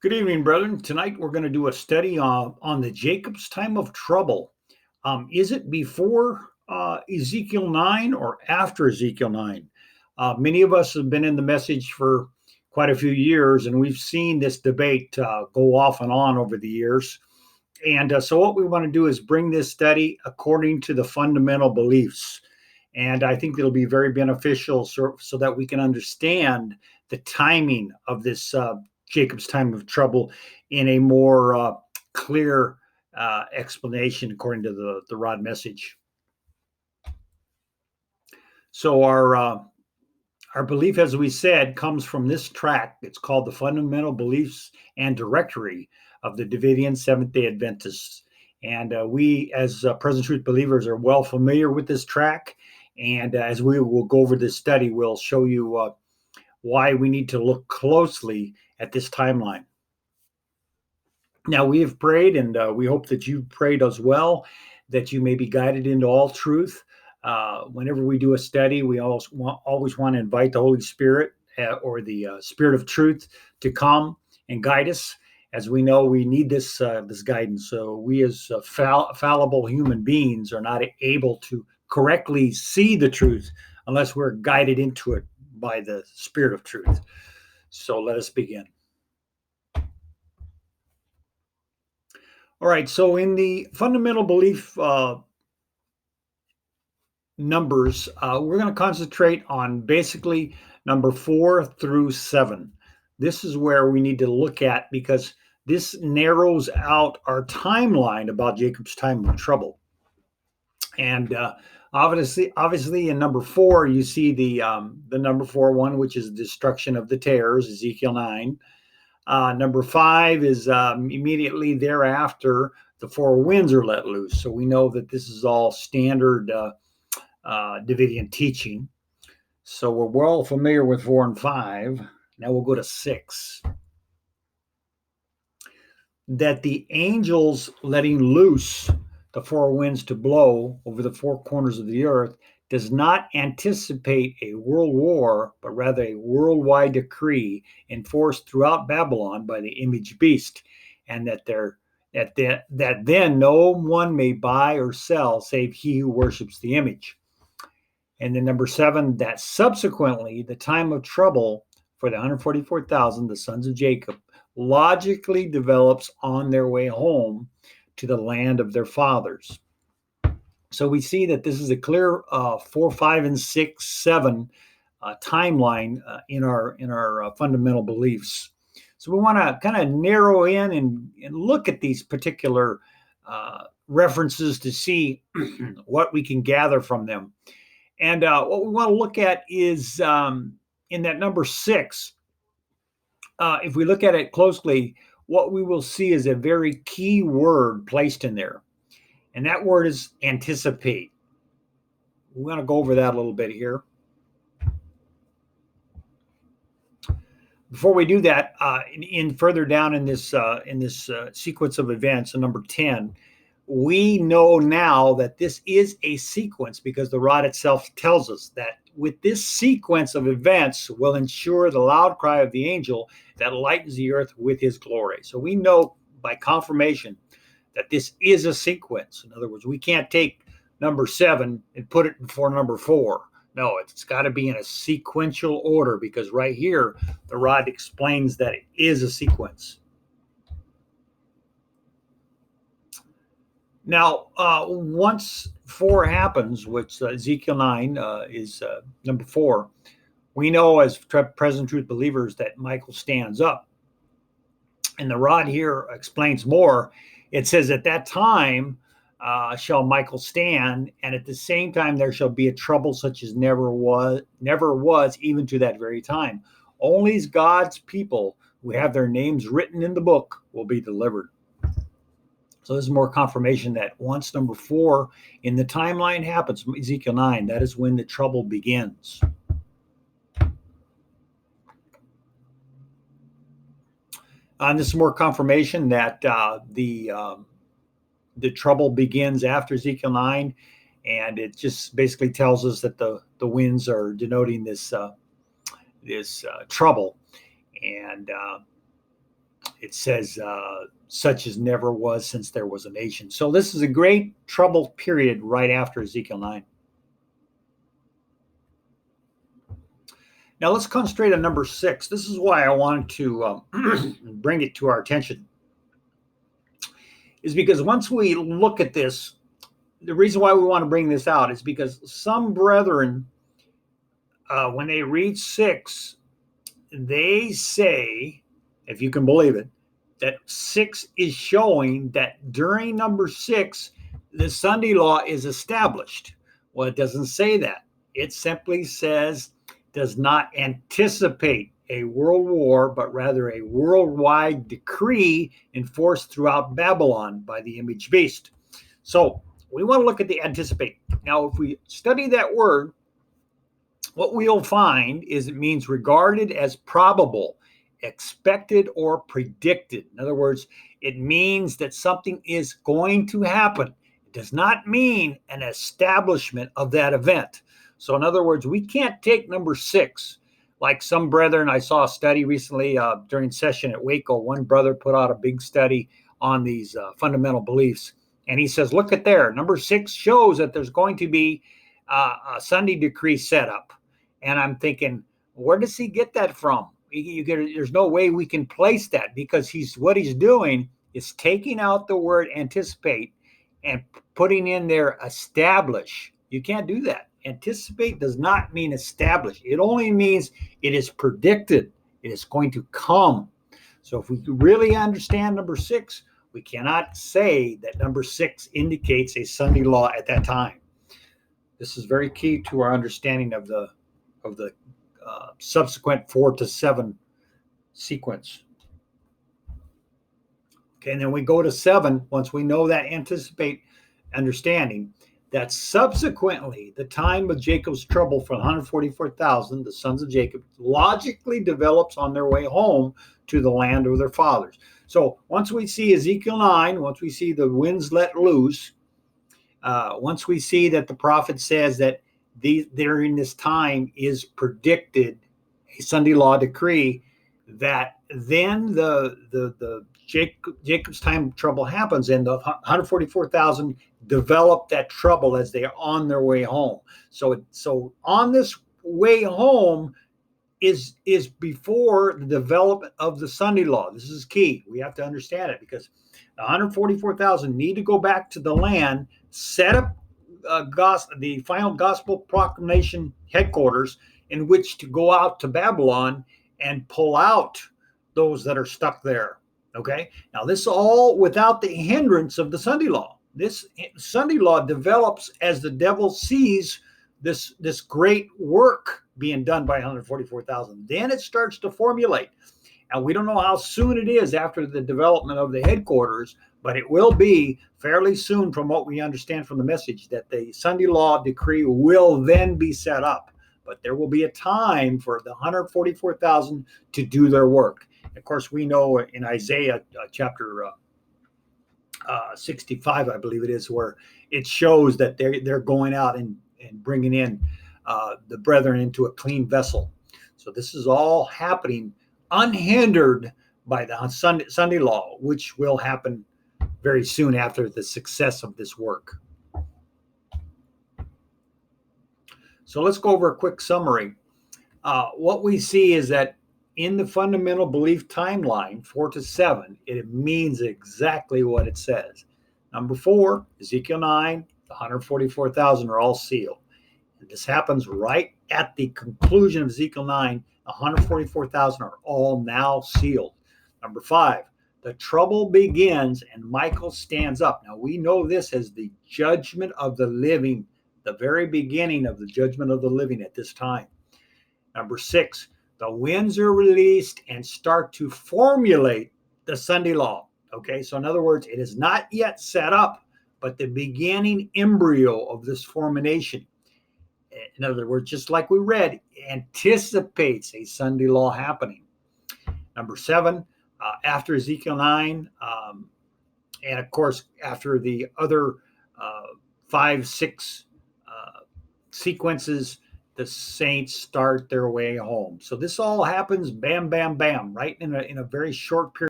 Good evening, brethren. Tonight we're going to do a study on the Jacob's time of trouble. Is it before Ezekiel 9 or after Ezekiel 9? Many of us have been in the message for quite a few years, and we've seen this debate go off and on over the years. And so what we want to do is bring this study according to the fundamental beliefs. And I think it'll be very beneficial so that we can understand the timing of this Jacob's time of trouble in a more clear explanation according to the rod message. So our belief, as we said, comes from this tract. It's called the Fundamental Beliefs and Directory of the Davidian Seventh-day Adventists. And we, as Present Truth believers, are well familiar with this tract. And as we will go over this study, we'll show you why we need to look closely at this timeline. Now, we have prayed, and we hope that you've prayed as well, that you may be guided into all truth. Whenever we do a study, we always want to invite the Holy Spirit or the Spirit of truth to come and guide us. As we know, we need this guidance. So we as fallible human beings are not able to correctly see the truth unless we're guided into it by the Spirit of truth. So let us begin. All right, so in the fundamental belief numbers, we're going to concentrate on basically number 4 through 7. This is where we need to look at because this narrows out our timeline about Jacob's time of trouble. And obviously in number 4, you see the number 4 one, which is destruction of the tares, Ezekiel 9. Number 5 is immediately thereafter, the 4 winds are let loose. So we know that this is all standard Davidian teaching. So we're well familiar with 4 and 5. Now we'll go to 6. That the angels letting loose the 4 winds to blow over the 4 corners of the earth does not anticipate a world war, but rather a worldwide decree enforced throughout Babylon by the image beast, and that then no one may buy or sell save he who worships the image. And then number 7, that subsequently the time of trouble for the 144,000, the sons of Jacob, logically develops on their way home to the land of their fathers. So we see that this is a clear 4, 5, and 6, 7 timeline in our fundamental beliefs. So we want to kind of narrow in and look at these particular references to see what we can gather from them. And what we want to look at is in that number 6, if we look at it closely, what we will see is a very key word placed in there. And that word is anticipate. We want to go over that a little bit here. Before we do that, in further down in this sequence of events, number 10, we know now that this is a sequence because the rod itself tells us that with this sequence of events will ensure the loud cry of the angel that lightens the earth with his glory. So we know by confirmation that this is a sequence. In other words, we can't take number 7 and put it before number 4. No, it's got to be in a sequential order because right here, the rod explains that it is a sequence. Now, once 4 happens, which Ezekiel 9 is number 4, we know as present truth believers that Michael stands up. And the rod here explains more. It says, at that time shall Michael stand, and at the same time there shall be a trouble such as never was, even to that very time. Only God's people who have their names written in the book will be delivered. So this is more confirmation that once number 4 in the timeline happens, Ezekiel 9, that is when the trouble begins. And this is more confirmation that the trouble begins after Ezekiel 9, and it just basically tells us that the winds are denoting this trouble. And it says, such as never was since there was a nation. So this is a great troubled period right after Ezekiel 9. Now let's concentrate on number 6. This is why I wanted to bring it to our attention, is because once we look at this, the reason why we want to bring this out is because some brethren, when they read 6, they say, if you can believe it, that 6 is showing that during number 6, the Sunday law is established. Well, it doesn't say that. It simply says, does not anticipate a world war, but rather a worldwide decree enforced throughout Babylon by the image beast. So we want to look at the anticipate. Now, if we study that word, what we'll find is it means regarded as probable, expected, or predicted. In other words, it means that something is going to happen. It does not mean an establishment of that event. So in other words, we can't take number 6. Like some brethren, I saw a study recently during session at Waco. One brother put out a big study on these fundamental beliefs. And he says, look at there. Number 6 shows that there's going to be a Sunday decree set up. And I'm thinking, where does he get that from? There's no way we can place that, because what he's doing is taking out the word anticipate and putting in there establish. You can't do that. Anticipate does not mean establish. It only means it is predicted. It is going to come. So if we really understand number 6, we cannot say that number 6 indicates a Sunday law at that time. This is very key to our understanding of the subsequent 4 to 7 sequence. Okay, and then we go to 7. Once we know that anticipate understanding, that subsequently the time of Jacob's trouble for 144,000, the sons of Jacob, logically develops on their way home to the land of their fathers. So once we see Ezekiel 9, once we see the winds let loose, once we see that the prophet says that during this time is predicted a Sunday law decree, that then the Jacob's time of trouble happens, and the 144,000 develop that trouble as they are on their way home. So on this way home is before the development of the Sunday law. This is key. We have to understand it, because the 144,000 need to go back to the land, set up the final gospel proclamation headquarters in which to go out to Babylon and pull out those that are stuck there. Okay, now this is all without the hindrance of the Sunday law. This Sunday law develops as the devil sees this great work being done by 144,000. Then it starts to formulate. And we don't know how soon it is after the development of the headquarters, but it will be fairly soon, from what we understand from the message, that the Sunday law decree will then be set up. But there will be a time for the 144,000 to do their work. Of course, we know in Isaiah chapter 65, I believe it is, where it shows that they're going out and bringing in the brethren into a clean vessel. So this is all happening unhindered by the Sunday law, which will happen very soon after the success of this work. So let's go over a quick summary. What we see is that in the fundamental belief timeline, 4 to 7, it means exactly what it says. Number 4, Ezekiel 9, the 144,000 are all sealed. And this happens right at the conclusion of Ezekiel 9. 144,000 are all now sealed. Number 5, the trouble begins and Michael stands up. Now we know this as the judgment of the living, the very beginning of the judgment of the living at this time. Number 6, the winds are released and start to formulate the Sunday law. Okay, so in other words, it is not yet set up, but the beginning embryo of this formation. In other words, just like we read, anticipates a Sunday law happening. Number 7, after Ezekiel 9, and of course, after the other 5, 6 sequences, the saints start their way home. So this all happens bam, bam, bam, right in a very short period.